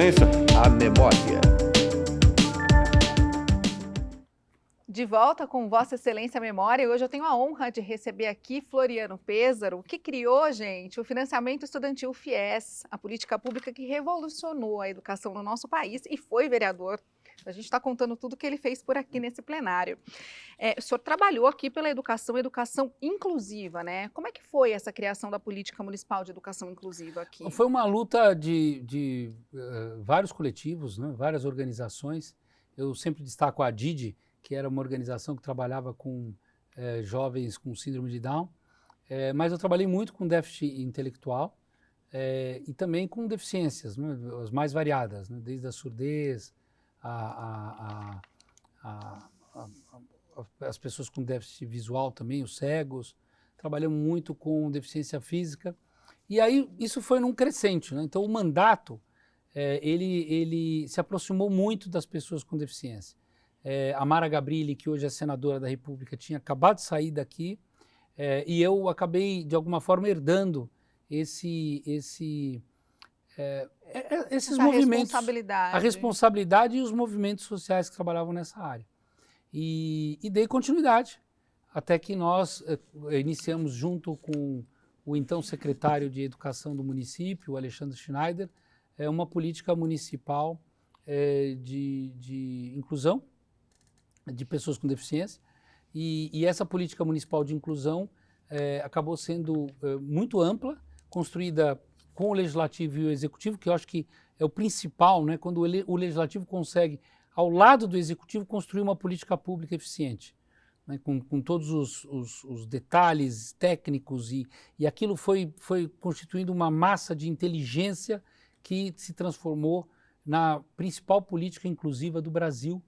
Excelência, a memória. De volta com Vossa Excelência a Memória, e hoje eu tenho a honra de receber aqui Floriano Pêssaro, que criou, gente, o financiamento estudantil FIES, a política pública que revolucionou a educação no nosso país e foi vereador. A gente está contando tudo que ele fez por aqui nesse plenário. O senhor trabalhou aqui pela educação inclusiva, né? Como é que foi essa criação da política municipal de educação inclusiva aqui? Foi uma luta de vários coletivos, né, várias organizações. Eu sempre destaco a DIDI, que era uma organização que trabalhava com jovens com síndrome de Down, mas eu trabalhei muito com déficit intelectual e também com deficiências, né, as mais variadas, né, desde a surdez, as pessoas com déficit visual também, os cegos. Trabalhamos muito com deficiência física. E aí isso foi num crescente, né? Então o mandato, ele se aproximou muito das pessoas com deficiência. A Mara Gabrilli, que hoje é senadora da República, tinha acabado de sair daqui e eu acabei, de alguma forma, herdando esses movimentos, a responsabilidade e os movimentos sociais que trabalhavam nessa área. E dei continuidade, até que nós iniciamos junto com o então secretário de Educação do município, o Alexandre Schneider, uma política municipal de inclusão de pessoas com deficiência, e essa política municipal de inclusão acabou sendo muito ampla, construída com o Legislativo e o Executivo, que eu acho que é o principal, né, quando o Legislativo consegue, ao lado do Executivo, construir uma política pública eficiente, né, com todos os detalhes técnicos, e aquilo foi constituindo uma massa de inteligência que se transformou na principal política inclusiva do Brasil,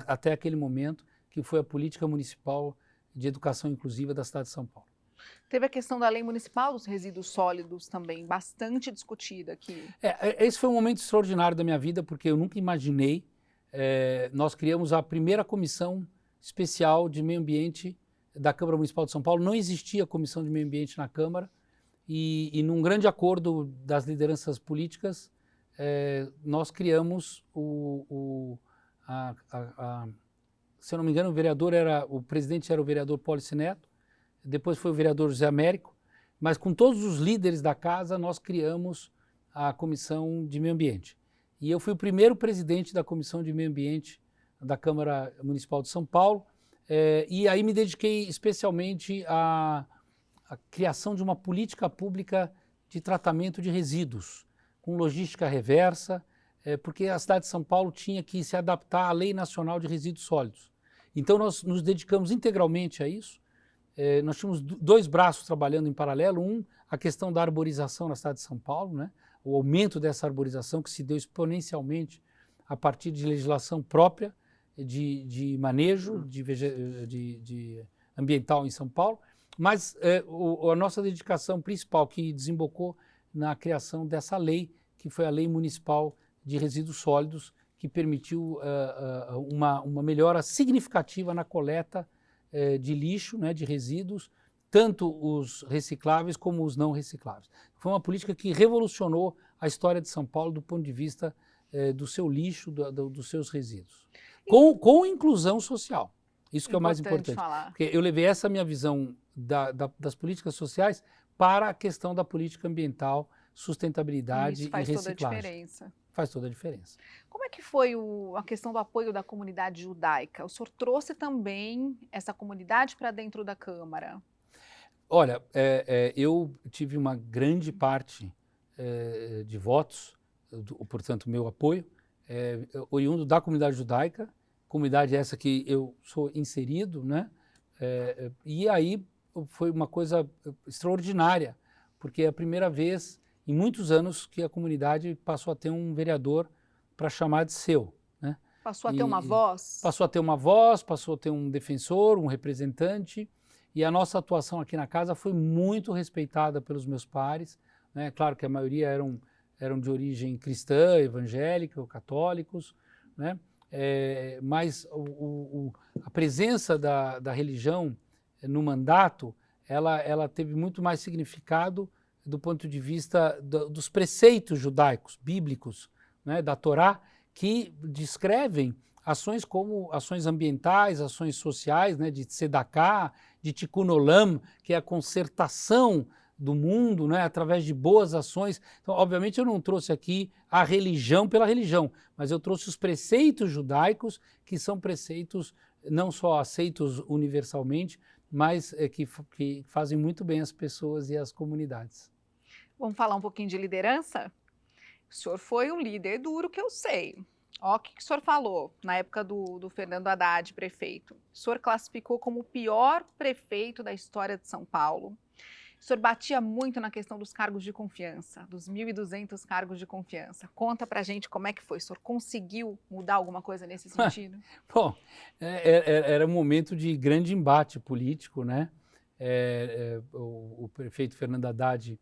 até aquele momento, que foi a política municipal de educação inclusiva da cidade de São Paulo. Teve a questão da lei municipal dos resíduos sólidos também, bastante discutida aqui. Esse foi um momento extraordinário da minha vida, porque eu nunca imaginei. Nós criamos a primeira comissão especial de meio ambiente da Câmara Municipal de São Paulo. Não existia comissão de meio ambiente na Câmara, e num grande acordo das lideranças políticas, nós criamos se eu não me engano, o presidente era o vereador Pólice Neto, depois foi o vereador José Américo, mas com todos os líderes da casa nós criamos a Comissão de Meio Ambiente. E eu fui o primeiro presidente da Comissão de Meio Ambiente da Câmara Municipal de São Paulo, e aí me dediquei especialmente à criação de uma política pública de tratamento de resíduos, com logística reversa, porque a cidade de São Paulo tinha que se adaptar à Lei Nacional de Resíduos Sólidos. Então nós nos dedicamos integralmente a isso. Nós tínhamos dois braços trabalhando em paralelo. A questão da arborização na cidade de São Paulo, né? O aumento dessa arborização que se deu exponencialmente a partir de legislação própria de manejo de ambiental em São Paulo, mas a nossa dedicação principal que desembocou na criação dessa lei, que foi a Lei Municipal de Resíduos Sólidos, que permitiu uma melhora significativa na coleta de lixo, né, de resíduos, tanto os recicláveis como os não recicláveis. Foi uma política que revolucionou a história de São Paulo do ponto de vista do seu lixo, dos seus resíduos. Com inclusão social. Isso que é o mais importante. Porque eu levei essa minha visão das políticas sociais para a questão da política ambiental, sustentabilidade e reciclagem. Faz toda a diferença. Faz toda a diferença. Como é que foi a questão do apoio da comunidade judaica? O senhor trouxe também essa comunidade para dentro da Câmara? Olha, eu tive uma grande parte de votos, portanto, meu apoio, oriundo da comunidade judaica, comunidade essa que eu sou inserido, né? E aí foi uma coisa extraordinária, porque é a primeira vez em muitos anos que a comunidade passou a ter um vereador para chamar de seu, né? Passou a ter uma voz? Passou a ter uma voz, passou a ter um defensor, um representante, e a nossa atuação aqui na casa foi muito respeitada pelos meus pares, né? Claro que a maioria eram de origem cristã, evangélica ou católicos, né? Mas a presença da religião no mandato, ela teve muito mais significado do ponto de vista dos preceitos judaicos, bíblicos, né, da Torá, que descrevem ações como ações ambientais, ações sociais, né, de tzedakah, de tikkun olam, que é a consertação do mundo, né, através de boas ações. Então, obviamente, eu não trouxe aqui a religião pela religião, mas eu trouxe os preceitos judaicos, que são preceitos não só aceitos universalmente, mas que fazem muito bem as pessoas e as comunidades. Vamos falar um pouquinho de liderança? O senhor foi um líder duro, que eu sei. Ó, o que o senhor falou na época do Fernando Haddad, prefeito. O senhor classificou como o pior prefeito da história de São Paulo. O senhor batia muito na questão dos cargos de confiança, dos 1.200 cargos de confiança. Conta pra gente como é que foi. O senhor conseguiu mudar alguma coisa nesse sentido? Bom, era um momento de grande embate político, né? O prefeito Fernando Haddad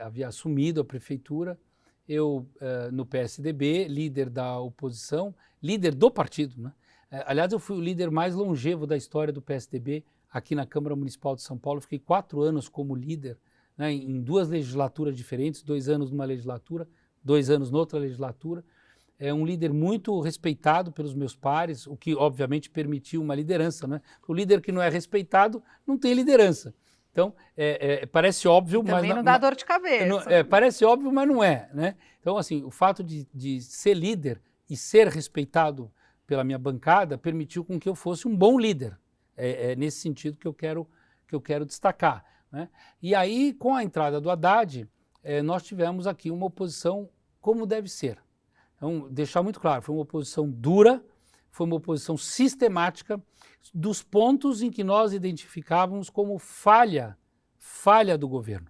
havia assumido a prefeitura. Eu, no PSDB, líder da oposição, líder do partido, né? Aliás, eu fui o líder mais longevo da história do PSDB aqui na Câmara Municipal de São Paulo. Fiquei 4 anos como líder, né, em 2 legislaturas diferentes, 2 anos numa legislatura, 2 anos noutra legislatura. É um líder muito respeitado pelos meus pares, o que obviamente permitiu uma liderança, né? O líder que não é respeitado não tem liderança. Então, parece óbvio, mas... Também não dá dor de cabeça. Parece óbvio, mas não é, né? Então, assim, o fato de ser líder e ser respeitado pela minha bancada permitiu com que eu fosse um bom líder. É nesse sentido que eu quero destacar, né? E aí, com a entrada do Haddad, nós tivemos aqui uma oposição como deve ser. Então, deixar muito claro, foi uma oposição dura, foi uma oposição sistemática dos pontos em que nós identificávamos como falha do governo.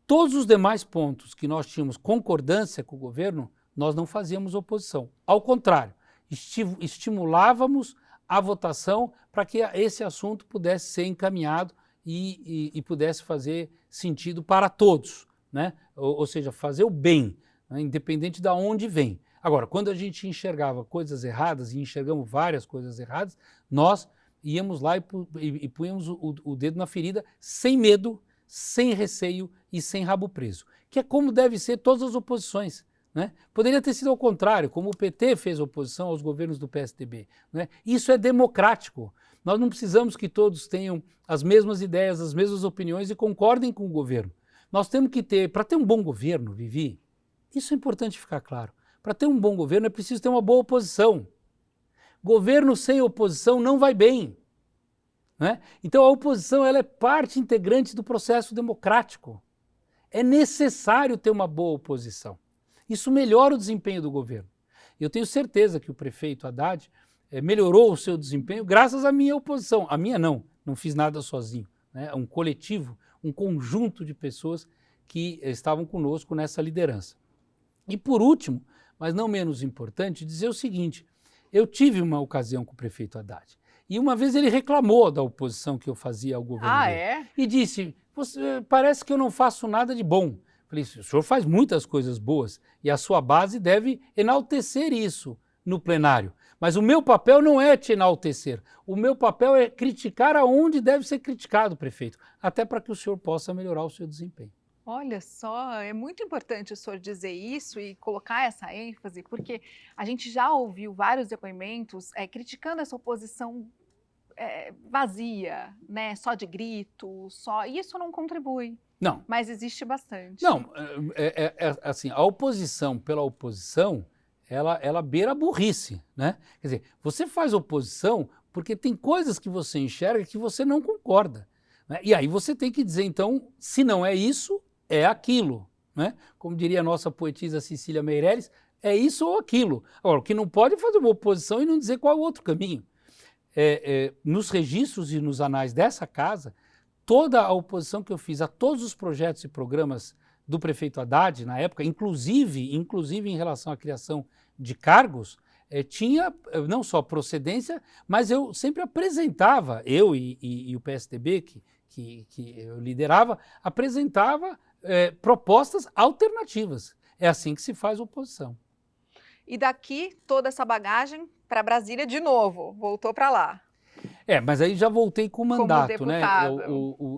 Todos os demais pontos que nós tínhamos concordância com o governo, nós não fazíamos oposição. Ao contrário, estimulávamos a votação para que esse assunto pudesse ser encaminhado e pudesse fazer sentido para todos, né? Ou seja, fazer o bem, né? Independente de onde vem. Agora, quando a gente enxergava coisas erradas, e enxergamos várias coisas erradas, nós íamos lá e punhamos o dedo na ferida sem medo, sem receio e sem rabo preso, que é como deve ser todas as oposições, né? Poderia ter sido ao contrário, como o PT fez oposição aos governos do PSDB, né? Isso é democrático. Nós não precisamos que todos tenham as mesmas ideias, as mesmas opiniões e concordem com o governo. Nós temos que ter, para ter um bom governo, Vivi, isso é importante ficar claro, para ter um bom governo é preciso ter uma boa oposição. Governo sem oposição não vai bem, né? Então a oposição ela é parte integrante do processo democrático. É necessário ter uma boa oposição. Isso melhora o desempenho do governo. Eu tenho certeza que o prefeito Haddad melhorou o seu desempenho graças à minha oposição. A minha não fiz nada sozinho, né? É um coletivo, um conjunto de pessoas que estavam conosco nessa liderança. E por último, mas não menos importante, dizer o seguinte: eu tive uma ocasião com o prefeito Haddad e uma vez ele reclamou da oposição que eu fazia ao governo dele, e disse, parece que eu não faço nada de bom. Falei, o senhor faz muitas coisas boas e a sua base deve enaltecer isso no plenário. Mas o meu papel não é te enaltecer, o meu papel é criticar aonde deve ser criticado, prefeito, até para que o senhor possa melhorar o seu desempenho. Olha só, é muito importante o senhor dizer isso e colocar essa ênfase, porque a gente já ouviu vários depoimentos criticando essa oposição vazia, né? Só de grito, e isso não contribui. Não. Mas existe bastante. Não, assim, a oposição pela oposição, ela beira a burrice, né? Quer dizer, você faz oposição porque tem coisas que você enxerga que você não concorda, né? E aí você tem que dizer, então, se não é isso, é aquilo, né? Como diria a nossa poetisa Cecília Meirelles, é isso ou aquilo. Agora, o que não pode é fazer uma oposição e não dizer qual é o outro caminho. Nos registros e nos anais dessa casa, toda a oposição que eu fiz a todos os projetos e programas do prefeito Haddad, na época, inclusive em relação à criação de cargos, tinha não só procedência, mas eu sempre apresentava, eu e o PSDB, que eu liderava, apresentava propostas alternativas. É assim que se faz oposição. E daqui, toda essa bagagem para Brasília de novo, voltou para lá. Mas aí já voltei com o mandato, né?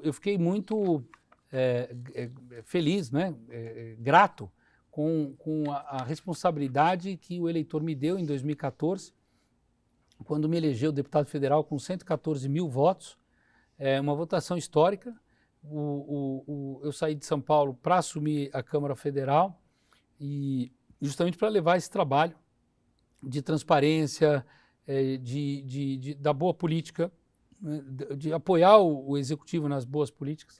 Eu fiquei muito feliz, né? Grato com a responsabilidade que o eleitor me deu em 2014, quando me elegeu deputado federal com 114 mil votos, uma votação histórica. Eu saí de São Paulo para assumir a Câmara Federal e justamente para levar esse trabalho de transparência, da boa política, né, de apoiar o Executivo nas boas políticas.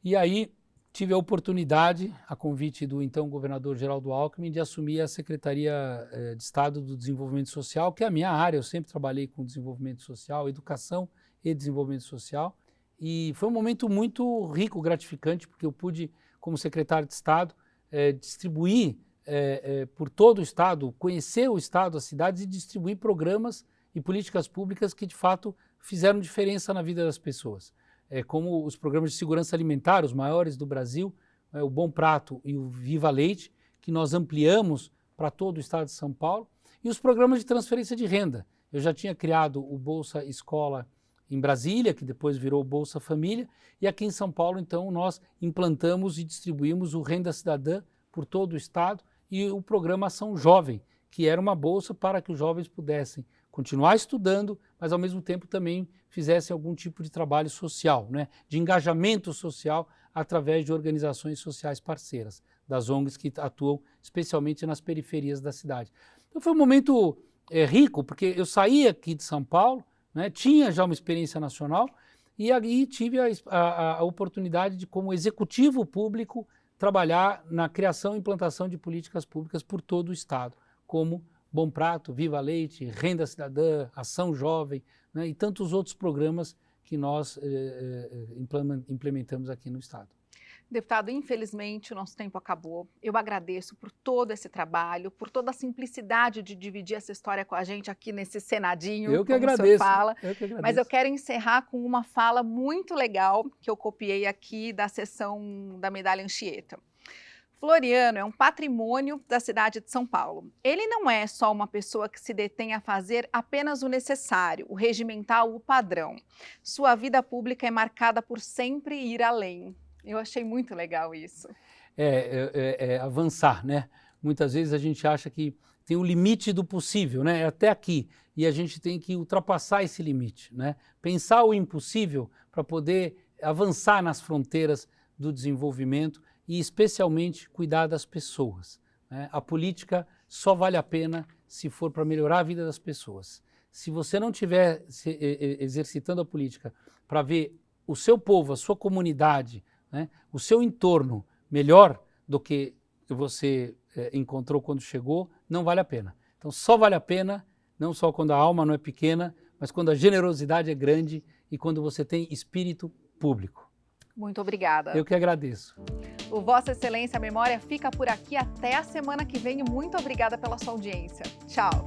E aí tive a oportunidade, a convite do então governador Geraldo Alckmin, de assumir a Secretaria de Estado do Desenvolvimento Social, que é a minha área. Eu sempre trabalhei com desenvolvimento social, educação e desenvolvimento social. E foi um momento muito rico, gratificante, porque eu pude, como secretário de Estado, distribuir por todo o Estado, conhecer o Estado, as cidades e distribuir programas e políticas públicas que, de fato, fizeram diferença na vida das pessoas. Como os programas de segurança alimentar, os maiores do Brasil, o Bom Prato e o Viva Leite, que nós ampliamos para todo o Estado de São Paulo, e os programas de transferência de renda. Eu já tinha criado o Bolsa Escola em Brasília, que depois virou Bolsa Família, e aqui em São Paulo, então, nós implantamos e distribuímos o Renda Cidadã por todo o Estado e o programa Ação Jovem, que era uma bolsa para que os jovens pudessem continuar estudando, mas ao mesmo tempo também fizessem algum tipo de trabalho social, né, de engajamento social através de organizações sociais parceiras, das ONGs que atuam especialmente nas periferias da cidade. Então foi um momento rico, porque eu saí aqui de São Paulo, né, tinha já uma experiência nacional e aí tive a oportunidade de, como executivo público, trabalhar na criação e implantação de políticas públicas por todo o Estado, como Bom Prato, Viva Leite, Renda Cidadã, Ação Jovem, né, e tantos outros programas que nós implementamos aqui no Estado. Deputado, infelizmente o nosso tempo acabou. Eu agradeço por todo esse trabalho, por toda a simplicidade de dividir essa história com a gente aqui nesse Senadinho. Eu que como agradeço. O senhor fala. Eu que agradeço. Mas eu quero encerrar com uma fala muito legal que eu copiei aqui da sessão da Medalha Anchieta. Floriano é um patrimônio da cidade de São Paulo. Ele não é só uma pessoa que se detém a fazer apenas o necessário, o regimental, o padrão. Sua vida pública é marcada por sempre ir além. Eu achei muito legal isso. Avançar, né? Muitas vezes a gente acha que tem o limite do possível, né? É até aqui. E a gente tem que ultrapassar esse limite, né? Pensar o impossível para poder avançar nas fronteiras do desenvolvimento e especialmente cuidar das pessoas, né? A política só vale a pena se for para melhorar a vida das pessoas. Se você não estiver exercitando a política para ver o seu povo, a sua comunidade, né, o seu entorno melhor do que você encontrou quando chegou, não vale a pena. Então só vale a pena, não só quando a alma não é pequena, mas quando a generosidade é grande e quando você tem espírito público. Muito obrigada. Eu que agradeço. O Vossa Excelência Memória fica por aqui até a semana que vem e muito obrigada pela sua audiência. Tchau.